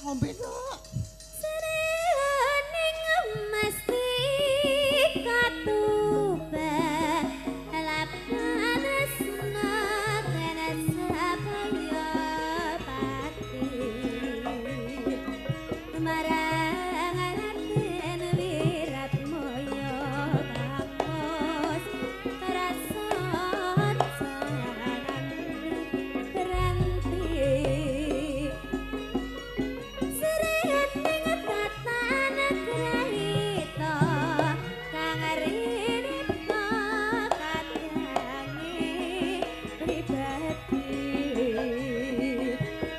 ngombe tok. Srening mesti katuban lapan tresna tenan sapaya pati marang Raden Wiratmaya kapos rasat sanani ranti Srening tatan grahita kang rinita kadange pribadi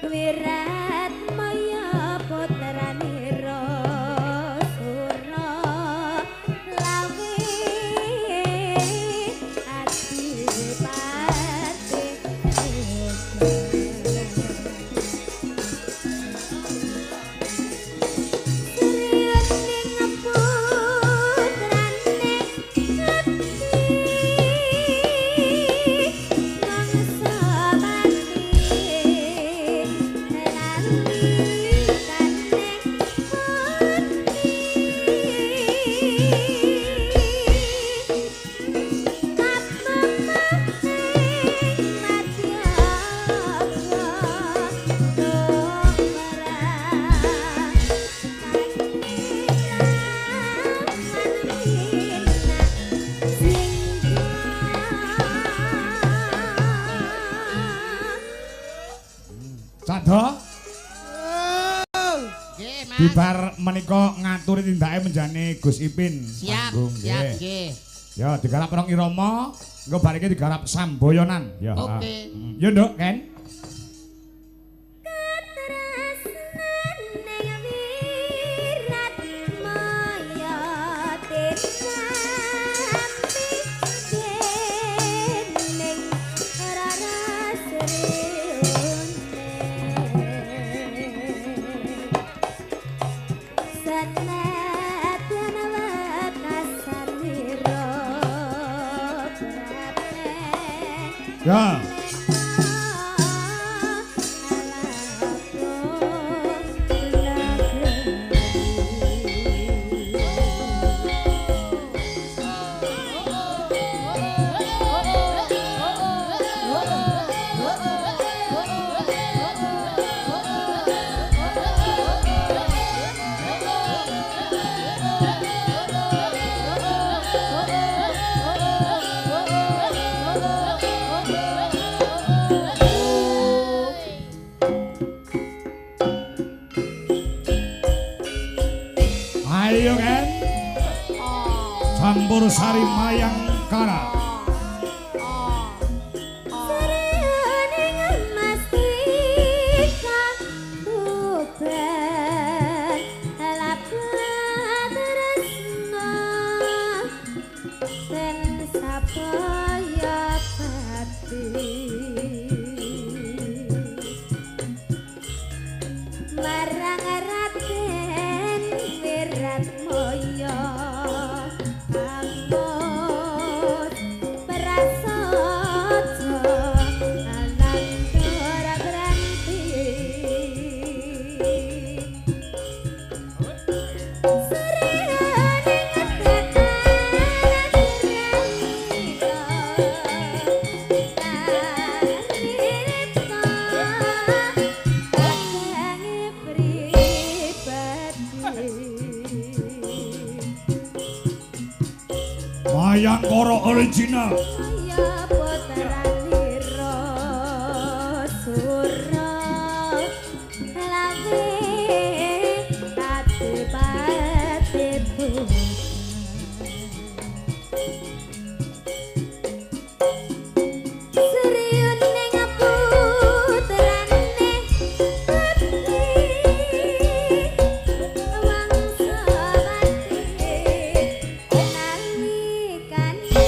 Wiratmaya putrane Rasura lawe adipati Srening putrane Ngati mangsa Cakdo Nggih, Mas. bibar menika ngaturi tindake menjane Gus Ipin. Siap, Manggung, siap nggih. nggih. Ya digarap rong irama, engko bareke digarap samboyonan. Ya. Oke. Ya Nduk, Ken. Katresnaning Wiratmaya ditampi dening Rarasrene Sanadyan wekasanira praten Ya. Ayo Ken. Campur sari mayang kara. Srening mesti katuban lapan tresna ten sapaya pati marang Raden Wiratmaya ambot prasaja anandara granti Srening Mayang kara original. Saya putrane Rasura lawe adipati Srening putrane Wangsawati nalikane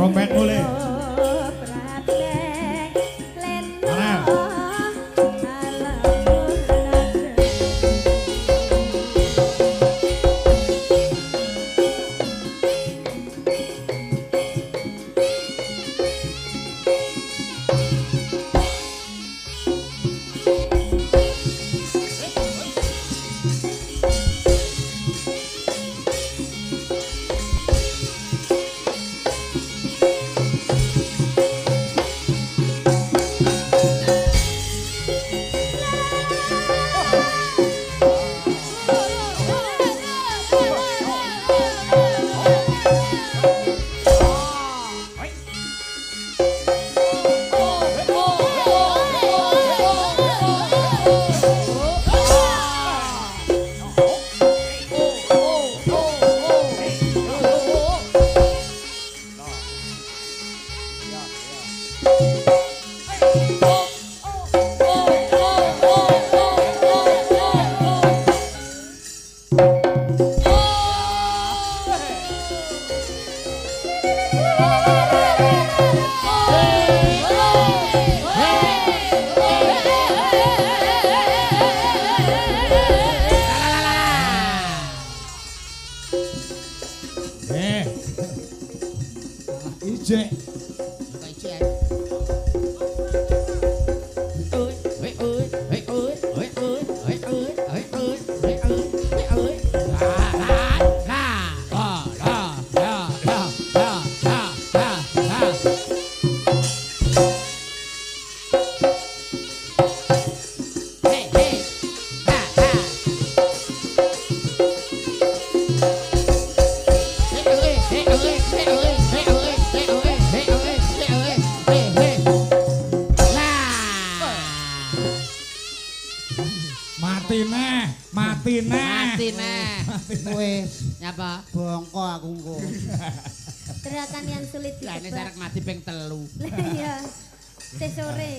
Trompet mulai. Ijek. Kok ijek. Mati neh. Wis Nyapa? bongko aku engko. Gerakan yang sulit Lah ini ditebak. sarek mati ping 3. Iya. Sesore.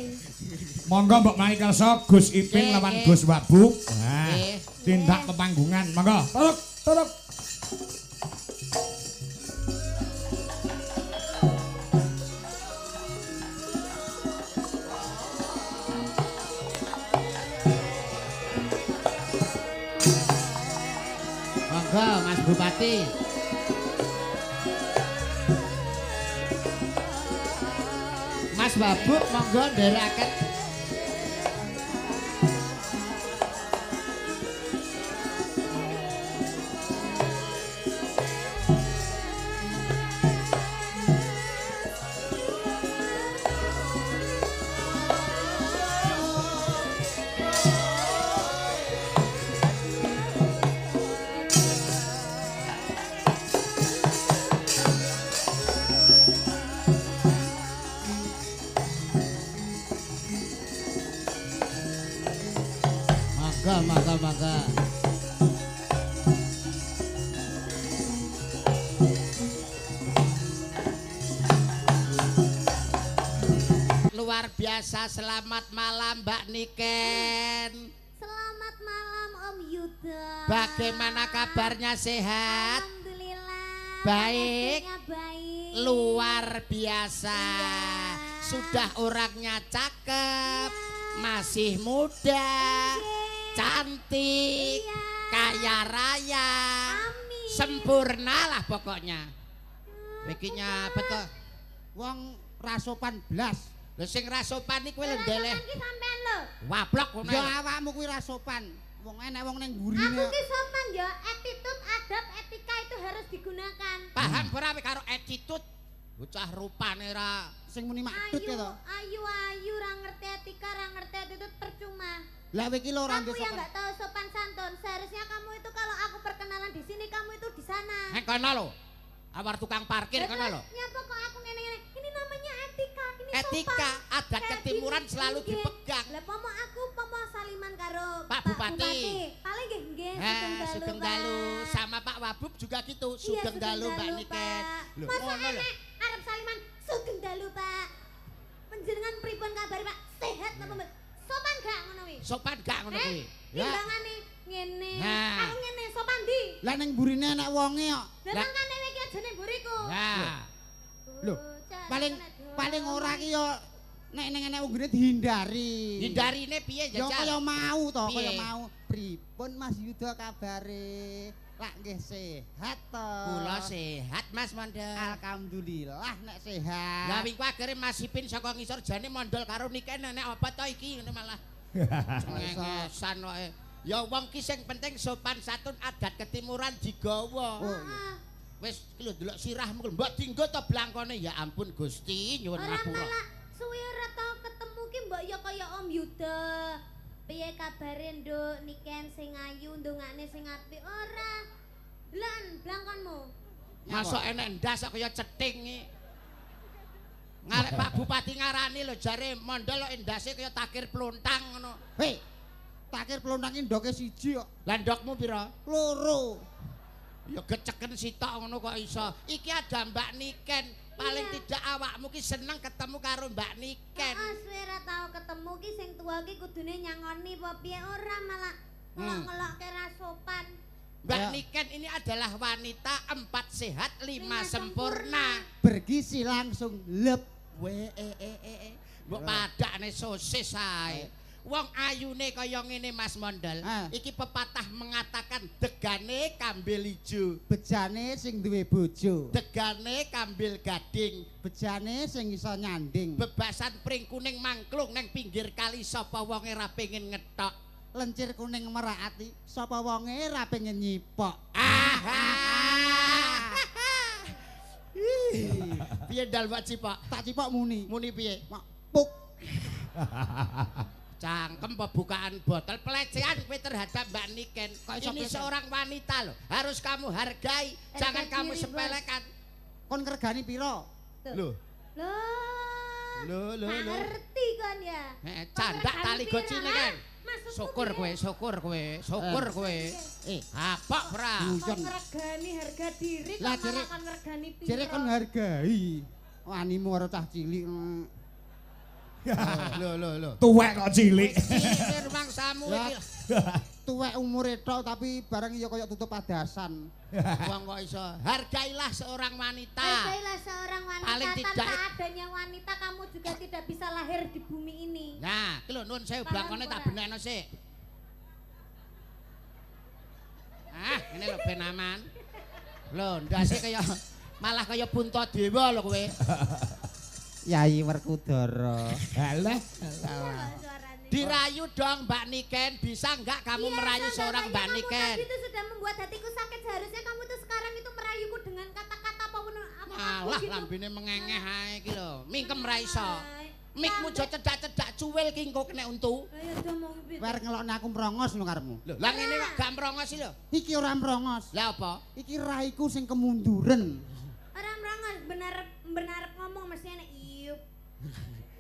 Monggo Mbok Mari kersa Gus Ipin lawan Gus Wabuk. Nah, Nggih. tindak pepanggungan. Monggo. Turuk, turuk. Monggo Mas Bupati. Mas Babuk monggo ndherekaken. Mangga. Luar biasa, selamat malam Mbak Niken. Selamat malam Om Yuda. Bagaimana kabarnya, sehat? Alhamdulillah. Baik. Kabarnya baik. Luar biasa. Sudah orangnya cakep, masih muda, cantik, Iya. kaya raya, Amin. sempurna lah pokoknya. Bikinnya betul. Wong rasopan blas. Lha sing rasopan iki kowe ndeleh. Iki sampean lho. Wablok ngono. Ya awakmu kuwi rasopan. Wong enek wong ning Aku gurine. ki sopan ya, attitude, adab, etika itu harus digunakan. Paham ora karo attitude? Bocah rupane ra. Sing muni maktut ya to. Ayu, ra ngerti etika, ra ngerti attitude percuma. Lah kowe iki lho ora Kamu yang sopan. nggak tahu sopan santun. Seharusnya kamu itu kalau aku perkenalan di sini, kamu itu di sana. Kono lho. Awar tukang parkir Lah, kono lho. Nyapa kok aku ngene-ngene? Ini namanya etika, ini Etika, sopan. adat Kayak ketimuran gini, selalu nggih. dipegang. Lah pomo aku saliman karo Pak Bupati. Paling nggih, Sugeng dalu sama Pak Wabub juga gitu. Iya, Sugeng dalu Mbak Niken. Lho, Masa ngono lho. enek arep saliman sugeng dalu, Pak. Panjenengan pripun kabar, Pak? Sehat napa, Mbak? Sopan gak ngono kuwi? Sopan gak ngono kuwi? Ya. Timbangane ngene. Nah. Aku ngene sopan ndi? Lah ning burine enek wonge kok. Lah mangkane kowe iki aja ning buriku. Nah, Lho. paling ora ki yo nek ning unggune dihindari. Hindarine piye Yo jajal? kaya mau to, Piye? kaya mau. Pripun Mas Yuda kabare? Lak nggih sehat to. Kula sehat Mas Mondol. Alhamdulillah nek sehat. Lah wingi akhire Mas Ipin saka ngisor jane mondol karo Niken nek apa to iki ngene malah. Ngengesan wae. Ya wong ki sing penting sopan santun adat ketimuran digawa. Oh, iya. Wis lho delok sirahmu mbok dienggo to blangkone ya ampun Gusti nyuwun Ora ngapura. malah suwe ora tau ketemu ki mbok ya kaya Om Yuda. Piye kabare Nduk Niken sing ayu ndongakne sing apik ora? Lan blangkonmu. Masuk enek ndas kok kaya cething iki. Ngarep Pak Bupati ngarani lho jare mondol kok endase kaya takir plontang ngono. Hei. Takir pelontang ki ndoke siji kok. Lah ndokmu pira? Loro. Ya geceken sitok ngono kok iso. Iki ada Mbak Niken. Paling tidak awakmu ki seneng ketemu karo Mbak Niken. Heeh, suwe ora tau ketemu ki sing tuwa ki kudune nyangoni apa piye ora malah ngelok-ngelokke ra sopan. Mbak Ya. Niken ini adalah wanita 4 sehat 5 sempurna. Bergizi langsung lep. Mbok padakne sosis ae. Wong ayune kaya ngene Mas Mondol. Ah. Iki pepatah mengatakan degane kambil ijo, Bejane sing duwe bojo. degane kambil gading, Bejane sing iso nyanding. bebasan pring kuning mangklung neng pinggir kali sapa wonge ra pengin ngetok. Lencir kuning merakati sapa wonge ra pengen nyipok. Piye dal Pak Cipok? Tak cipok muni. Muni piye? Mak puk. Cangkem pembukaan botol pelecehan kowe terhadap Mbak Niken. Ini seorang wanita loh, harus kamu hargai, jangan kamu diri, Bos. sepelekan. Kon ngregani piro? Loh, Loh. loh. Ngerti kan ya? Candak tali gocine kan. Maksudku Syukur kowe. Apa ora? Kok ngregani harga diri kok Lah, malah kon ngregani piro? Jere kon hargai. Wanimu karo cah cilik. Loh. Tuwek kok cilik. Iki rumangsamu Ya. iki. Tuwek umure tok tapi barang ya kaya tutup padasan. Wong kok iso. Hargailah seorang wanita. Hargailah seorang wanita. Paling tidak- Tanpa adanya wanita kamu juga tidak bisa lahir di bumi ini. Nah, iki lho nun sewu Paham blangkone tak ora? benekno sik. Ini lho ben aman. Lho, ndase kaya malah kaya punta dewa lho kowe. Yai Werkudara. Halah. Suaranya. Dirayu dong Mbak Niken, bisa enggak kamu Iya, merayu sampai seorang Mbak kamu Niken? tadi itu sudah membuat hatiku sakit. Seharusnya kamu tuh sekarang itu merayuku dengan kata-kata apapun apa Alah gitu. lambene mengengeh ae iki lho. Mingkem ra iso. Ay, Mikmu sampai- aja cedak-cedak cuwil ki engko kena untu. Ayo do mau piye? Wer ngelokne aku merongos lho karepmu. Lho, lah ngene kok gak merongos lho. Iki ora merongos. Lah apa? Iki raiku sing kemunduran. Orang merangos benar ngomong mesti enak iup.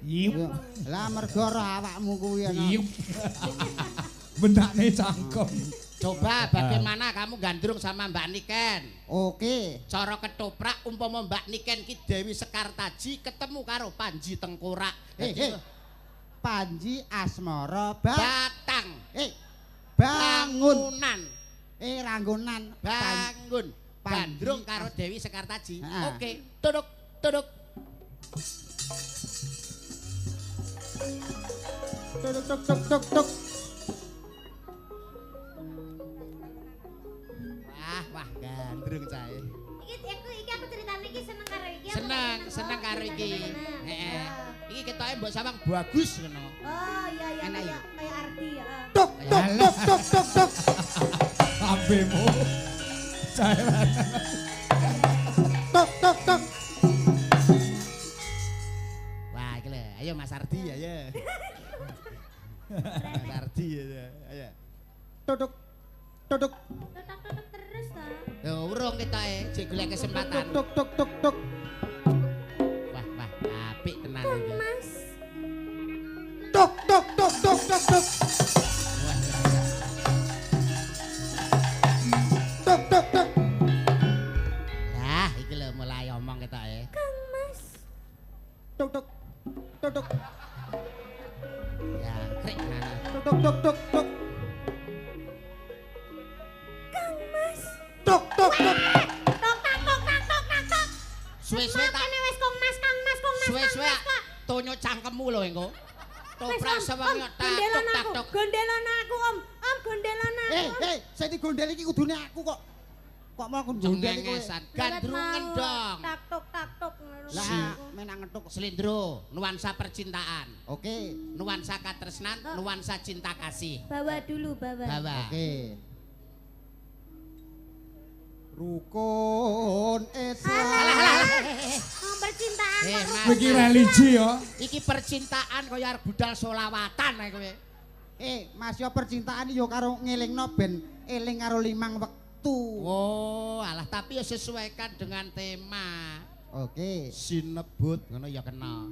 Yip. Lah mergo ora awakmu kuwi ana. Yip. Benakne cangkem. Coba bagaimana kamu gandrung sama Mbak Niken? Oke. Cara ketoprak umpama Mbak Niken ki Dewi Sekartaji ketemu karo Panji Tengkorak. Hei. Panji Asmara Batang. bangun. Bangunan. Ranggonan. Bangun. Panji Gandrung karo Dewi Sekartaji. Ha. Oke, tuduk. Tuk tuk tuk tuk tuk. Wah, gandrung cahe. Iki aku ceritane iki seneng karo iki. aku Seneng karo iki. Seneng. Heeh. Ya. Iki ketoke mbok sawang bagus ngono. Oh iya Enak ya? kayak Ardi ya. Tuk tuk tuk tuk tuk tuk. Ambemu. Cairan. Tuk tuk tuk. Wah, iki lho. Ayo Mas Ardi ayo. Mas Ardi ayo. Tutuk tutuk. Tutuk terus ta. Yo urung ketoke, jek golek kesempatan. Tuk tuk tuk tuk. Wah, apik tenan iki. Mas. Tuk tuk tuk tuk tuk tuk. Tuk tuk tuk. Lah, iki lho mulai omong ketoke. Kang Mas. Tuk tuk tuk tuk. Ya, krek tenan. Tuk tuk tuk tuk tuk. Kang Mas. Tuk tuk tuk. Tok tak tok tak tok tak tok. Suwe-suwe tak Kene wis Kang Mas, Kang Mas, Kang kowe cangkemmu lho engko. Wis, Toprak Om, sewengi Om, tak gondelan tok tak aku, tok. gondelan aku, Om. Om, gondelan aku. Sing digondel iki kudune aku kok. Kok mau gondel iki kowe? Cengengesan gandrungan dong. Tak tok. Lah, menak ngetuk. Slendro, nuansa percintaan. Oke. Nuansa katresnan, nuansa cinta kasih. Bawa dulu, bawa. Bawa. Oke. Rukun Islam. Oh, percintaan kok. Mas. Iki religi ya. Iki percintaan kaya arep budal solawatan ae kowe. Mas yo percintaan yo karo ngelingno ben eling karo 5 wektu. Oh, alah tapi ya sesuaikan dengan tema. Oke. Sinebut ngono ya kena.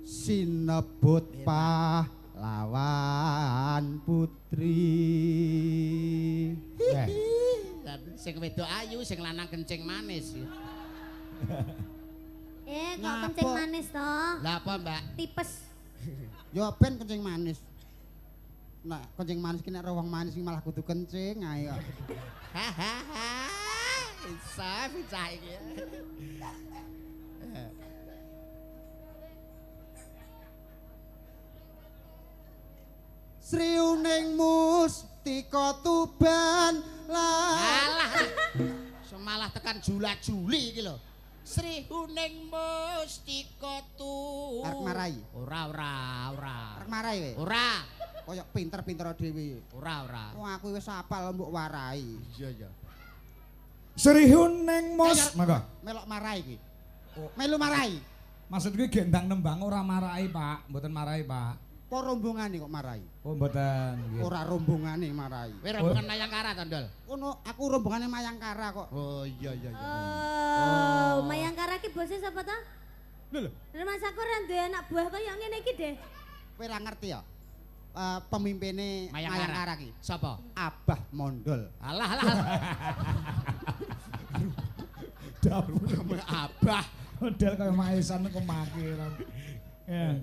Sinebut pahlawan putri. Sing wedok ayu, sing lanang kencing manis. Kok Ngapa? kencing manis toh? Lah apa, Mbak? Tipes. Yo ben kencing manis. Nah, kencing manis ki nek ora wong manis ki malah kudu kencing ae kok. Hahaha. Bisa iki. Sriuning mustika tuban Alah. Semalah tekan jula-juli iki lho. Sri Huning Mustika tu. Arek marai. Ora. Arek marai kowe. Ora. Kaya pinter-pinter dhewe. Ora. Wong aku wis apal mbok warai. Iya. Sri Huning Mus. Monggo. Melok marai iki. Melu marai. Maksud kuwi gendang nembang ora marai, Pak. Mboten marai, Pak. Apa rombongane kok marai? Oh, mboten. Nggih. Ora rombongane marai. Kowe rombongan Mayangkara to, Ndol? Ono aku rombongane Mayangkara kok. Oh iya. Oh, Mayangkara ki bose sapa to? Lho. Mas aku ora duwe anak buah kaya ngene iki, Deh. Kowe ora ngerti ya? Pemimpine Mayangkara ki. Sapa? Abah Mondol. Alah. Dapur Abah. model kaya maesan kok maki. Ya.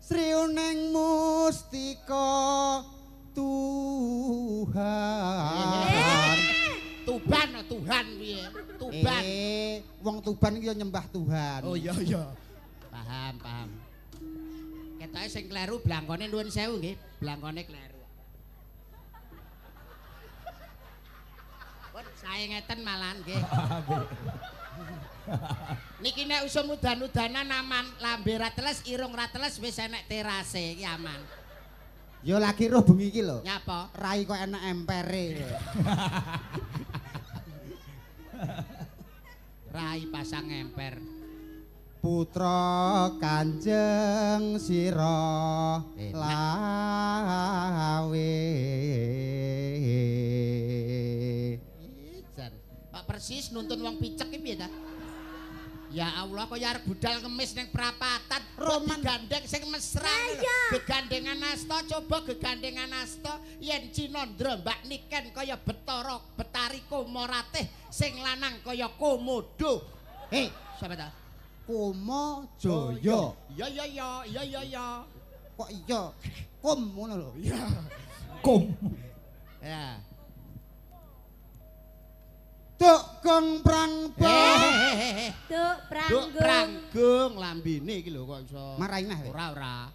Sriuning mustika Tuhan. Tuhan piye? Tuban. Wong Tuban iki ya nyembah Tuhan. Oh iya. Paham. Ketoke sing kleru blangkone nuwun sewu nggih, blangkone kleru. Pun sae ngeten malan nggih. Niki nek usum udan-udanan aman, lambe ra teles, irung ra teles wis enek terase iki aman. Ya lagi roh bengi iki lho. Nyapa? Rai kok enak empere. Rai pasang emper. Putra Kanjeng Sira lawe. Jan, Pak persis nuntun wong picek iki piye ta? Ya Allah kok ya arep budal ngemis ning prapatan Roman gandeng sing mesra gegandengan asta coba gegandengan asta yen Cinandra Mbak Niken kaya Betara Betari Komoratih sing lanang kaya Komodo. Sapa ta? Komo Jaya. Iya. Kok iya? Kom ngono lho. Iya. Kom. Ya. Duk Gong Prangba. Duk Duk Pranggung. Pranggung lambene iki lho kok iso. Marai neh. Ora.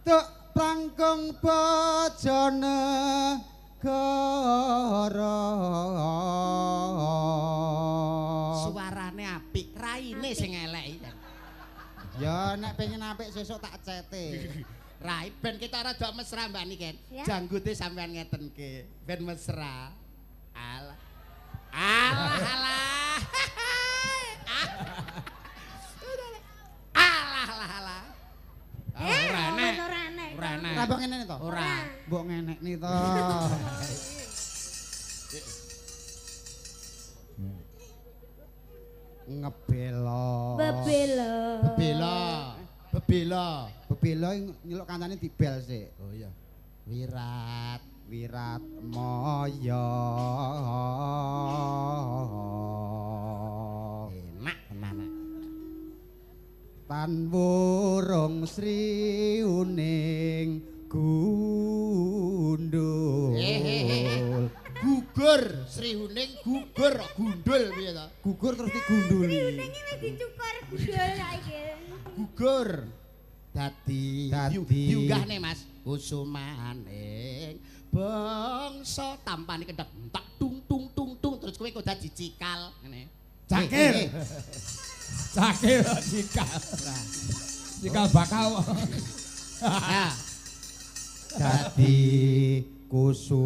Duk Pranggung bojone gara. Suarane apik, raine sing elek iki. Ya nek pengen apik sesuk tak cete. Rai ben kita rada mesra Mbak Niken. Ya. Janggute sampean ngetenke ben mesra. Alah. Alah. Ora enek. Ora enek. Ora enek. Ora mbok ngene to? Ora. Mbok ngenekni to. Ngebelo. Bebelo. Bebela. Bebelo nyeluk kancane dibel sik. Oh iya. Wirat. Moyo. Enak tenan. Tan wurung Sriuning gundul. Gugur gugur, Sri Huning gugur gundul piye to? Gugur terus digunduli. Ning wis dicukur gudul saiki. Gugur. Dadi Dadi. diunggahne Mas kusumaning bangsa tampane kendhek tak tung tung tung tung terus kowe kok dadi cikal ngene. Cakil. Cakil cikal. Cikal bakal. Nah, Dadi kusumaning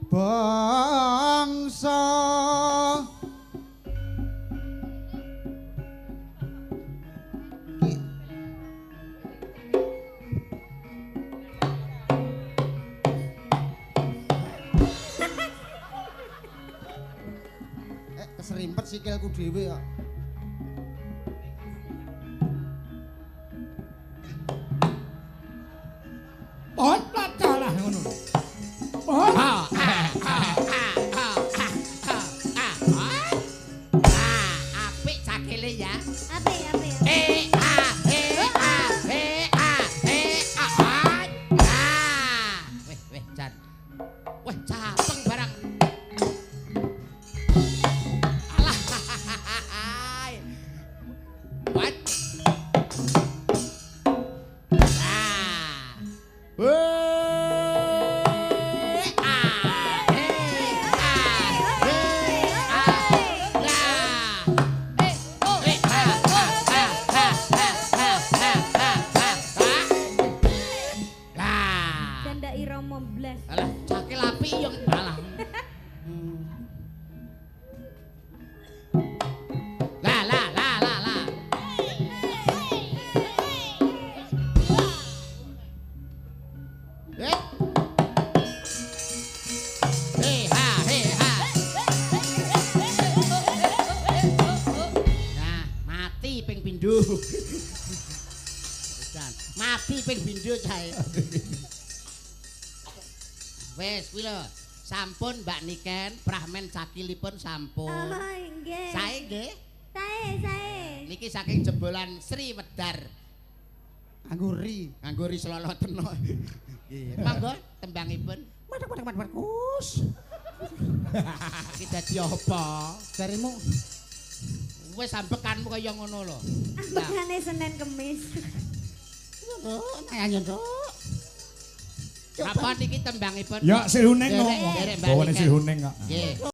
bangsa keserimpet sikilku dhewe kok. Pohon platalah ngono. Pohon. apik cakile ya. Apik. Weh, Jan. Weh, capeng barang. Alah. What? Janda irama blas. Alah, cakil api yang alah. Lah. Hey ha. Nah, mati ping pindho. Mati ping pindho cae. Wes kuwi lho. Sampun Mbak Niken, prahmen cakilipun sampun. Oh, nggih. Sae nggih. Sae. Niki saking jebolan Sri Wedar. Angguri. Nganggo ri seloloteno. Nggih. Monggo tembangipun. Kus. Iki dadi apa? Jarimu Wis ambekanmu kaya ngono lho. Ambekane Senin Kemis. nyanyi to. Apa niki tembangipun? Ya Sri Huning Derek, ngomong. derek, Mbak Bawane Niken. Sri Huning kok. Nggih.